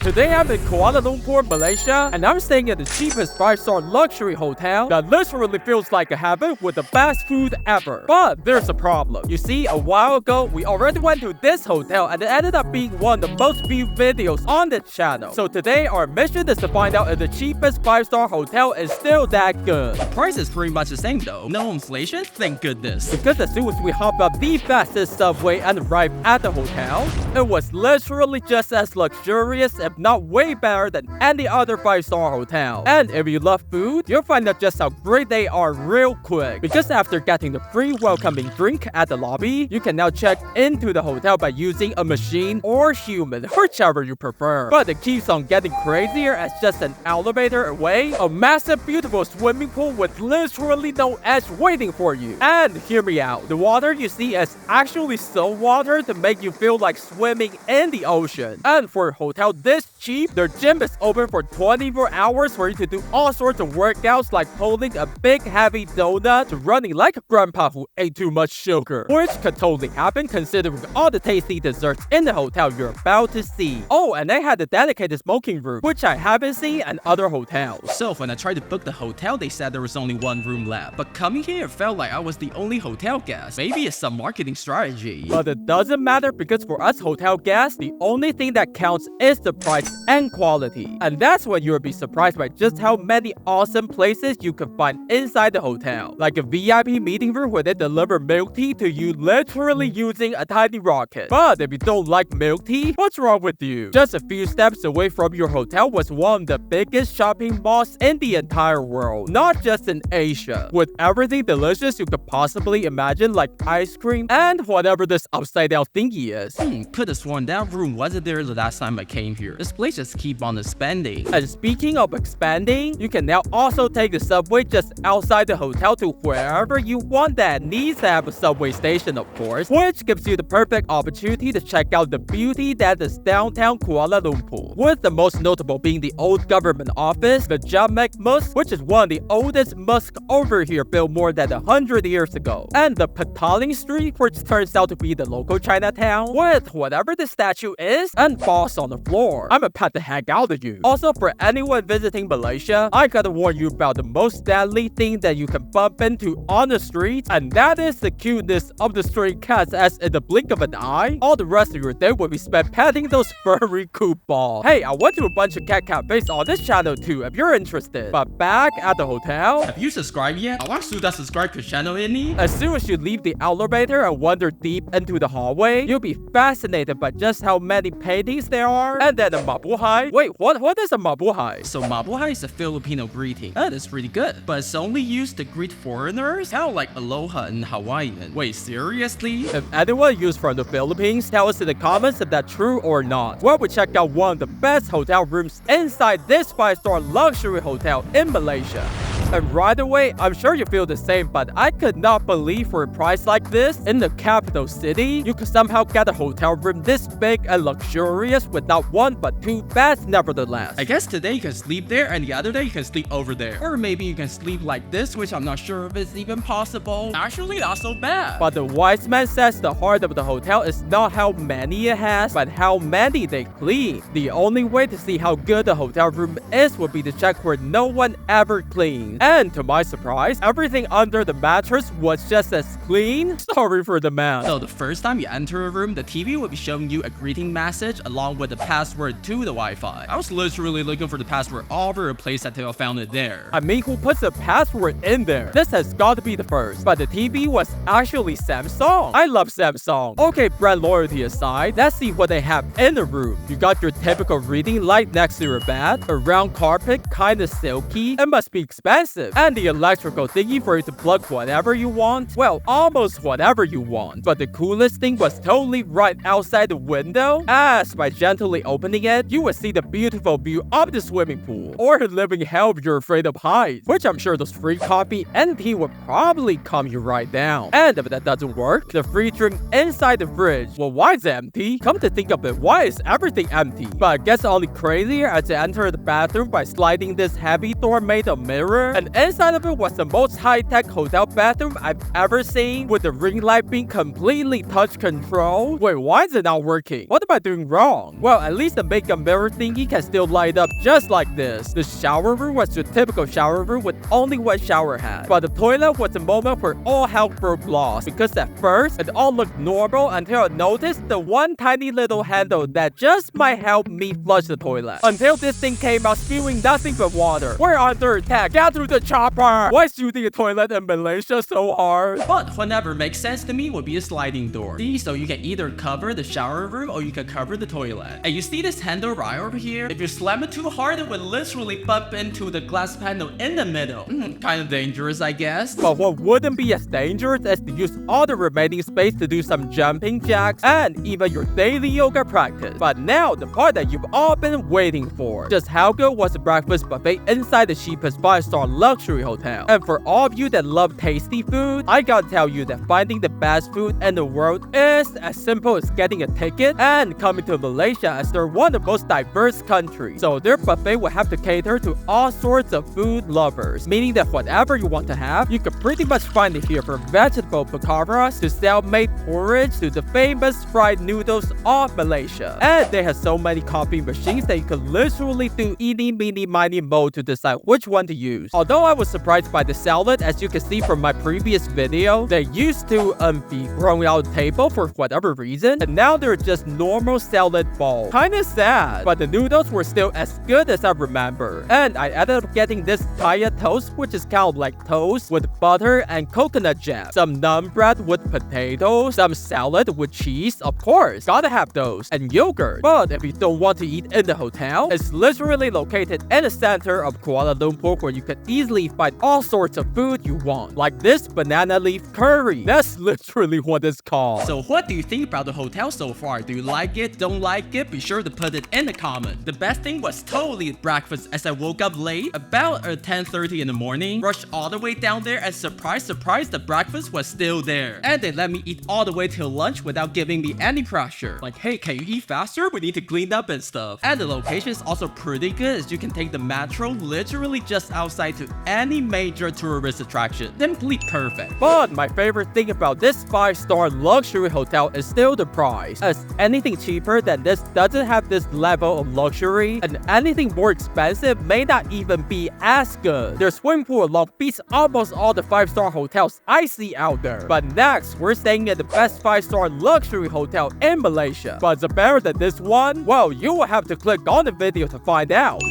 Today I'm in Kuala Lumpur, Malaysia, and I'm staying at the cheapest 5-star luxury hotel that literally feels like a heaven with the best food ever. But there's a problem. You see, a while ago, we already went to this hotel and it ended up being one of the most viewed videos on the channel. So today, our mission is to find out if the cheapest 5-star hotel is still that good. The price is pretty much the same though. No inflation? Thank goodness. Because as soon as we hopped up the fastest subway and arrived at the hotel, it was literally just as luxurious, if not way better than any other 5-star hotel. And if you love food, you'll find out just how great they are real quick. Because after getting the free welcoming drink at the lobby, you can now check into the hotel by using a machine or human, whichever you prefer. But it keeps on getting crazier as just an elevator away, a massive beautiful swimming pool with literally no edge waiting for you. And hear me out, the water you see is actually salt water to make you feel like swimming in the ocean. And for a hotel this cheap, their gym is open for 24 hours for you to do all sorts of workouts like holding a big heavy donut to running like a grandpa who ate too much sugar. Which could totally happen considering all the tasty desserts in the hotel you're about to see. Oh, and they had a dedicated smoking room, which I haven't seen in other hotels. So when I tried to book the hotel, they said there was only one room left. But coming here, it felt like I was the only hotel guest. Maybe it's some marketing strategy. But it doesn't matter because for us hotel guests, the only thing that counts is the price and quality. And that's when you'll be surprised by just how many awesome places you can find inside the hotel. Like a VIP meeting room where they deliver milk tea to you literally using a tiny rocket. But if you don't like milk tea, what's wrong with you? Just a few steps away from your hotel was one of the biggest shopping malls in the entire world, not just in Asia. With everything delicious you could possibly imagine, like ice cream and whatever this upside down thingy is. Could have sworn that room wasn't there the last time I came here. This place just keep on expanding. And speaking of expanding, you can now also take the subway just outside the hotel to wherever you want that needs to have a subway station, of course, which gives you the perfect opportunity to check out the beauty that is downtown Kuala Lumpur. With the most notable being the old government office, the Jamek Mosque, which is one of the oldest mosques over here built more than 100 years ago, and the Petaling Street, which turns out to be the local Chinatown, with whatever the statue is and balls on the floor. I'm a pat the heck out of you. Also, for anyone visiting Malaysia, I gotta warn you about the most deadly thing that you can bump into on the streets, and that is the cuteness of the stray cats, as in the blink of an eye, all the rest of your day will be spent petting those furry cool balls. Hey, I went to a bunch of cat cafes on this channel too if you're interested. But back at the hotel, Have you subscribed yet? Awak sudah subscribe ke channel ini? as soon as you leave the elevator and wander deep into the hallway, you'll be fascinated by just how many paintings there are. And then a Mabuhay. Wait, what is a Mabuhay? So Mabuhay is a Filipino greeting. That is pretty good. But it's only used to greet foreigners? How like aloha in Hawaiian. Wait, seriously? If anyone used from the Philippines, tell us in the comments if that's true or not. Well, we checked out one of the best hotel rooms inside this 5-star luxury hotel in Malaysia. And right away, I'm sure you feel the same, but I could not believe for a price like this, in the capital city, you could somehow get a hotel room this big and luxurious with not one but two beds nevertheless. I guess today you can sleep there and the other day you can sleep over there. Or maybe you can sleep like this, which I'm not sure if it's even possible. Actually, not so bad. But the wise man says the heart of the hotel is not how many it has, but how many they clean. The only way to see how good the hotel room is would be to check where no one ever cleans. And to my surprise, everything under the mattress was just as clean. Sorry for the man. So the first time you enter a room, the TV will be showing you a greeting message along with the password to the Wi-Fi. I was literally looking for the password all over the place until I found it there. I mean, who puts a password in there? This has got to be the first. But the TV was actually Samsung. I love Samsung. Okay, brand loyalty aside, let's see what they have in the room. You got your typical reading light next to your bed, a round carpet, kinda silky. It must be expensive. And the electrical thingy for you to plug whatever you want. Well, almost whatever you want. But the coolest thing was totally right outside the window, as by gently opening it, you would see the beautiful view of the swimming pool. Or living hell if you're afraid of heights, which I'm sure those free coffee and tea would probably calm you right down. And if that doesn't work, the free drink inside the fridge. Well, why is it empty? Come to think of it, why is everything empty? But it gets only crazier as you enter the bathroom by sliding this heavy door made of mirror. And inside of it was the most high-tech hotel bathroom I've ever seen, with the ring light being completely touch control. Wait, why is it not working? What am I doing wrong? Well, at least the makeup mirror thingy can still light up just like this. The shower room was your typical shower room with only one shower head. But the toilet was the moment where all hell broke loose, because at first, it all looked normal until I noticed the one tiny little handle that just might help me flush the toilet. Until this thing came out spewing nothing but water. We're under attack. Get through the chopper! Why is shooting a toilet in Malaysia so hard? But whatever makes sense to me would be a sliding door. See, so you can either cover the shower room or you can cover the toilet. And you see this handle right over here? If you slam it too hard, it would literally bump into the glass panel in the middle. Kind of dangerous, I guess. But what wouldn't be as dangerous is to use all the remaining space to do some jumping jacks and even your daily yoga practice. But now, the part that you've all been waiting for. Just how good was the breakfast buffet inside the cheapest 5-star luxury hotel? And for all of you that love tasty food, I gotta tell you that finding the best food in the world is as simple as getting a ticket and coming to Malaysia, as they're one of the most diverse countries. So their buffet will have to cater to all sorts of food lovers, meaning that whatever you want to have, you can pretty much find it here, from vegetable pakaras to cell-made porridge to the famous fried noodles of Malaysia. And they have so many coffee machines that you can literally do eeny, meeny, miny, mo to decide which one to use. Although I was surprised by the salad, as you can see from my previous video, they used to be growing out the table for whatever reason, and now they're just normal salad bowls. Kinda sad, but the noodles were still as good as I remember. And I ended up getting this kaya toast, which is kind of like toast with butter and coconut jam, some naan bread with potatoes, some salad with cheese, of course, gotta have those, and yogurt. But if you don't want to eat in the hotel, it's literally located in the center of Kuala Lumpur, where you can easily find all sorts of food you want, like this banana leaf curry. That's literally what it's called. So what do you think about the hotel so far? Do you like it? Don't like it? Be sure to put it in the comment. The best thing was totally breakfast, as I woke up late, about 10:30 in the morning, rushed all the way down there, and surprise, the breakfast was still there. And they let me eat all the way till lunch without giving me any pressure. Like, hey, can you eat faster? We need to clean up and stuff. And the location is also pretty good, as you can take the metro literally just outside to any major tourist attraction. Simply perfect. But my favorite thing about this 5-star luxury hotel is still the price, as anything cheaper than this doesn't have this level of luxury, and anything more expensive may not even be as good. Their swimming pool alone beats almost all the 5-star hotels I see out there. But next, we're staying at the best 5-star luxury hotel in Malaysia. But is it better than this one? Well, you will have to click on the video to find out.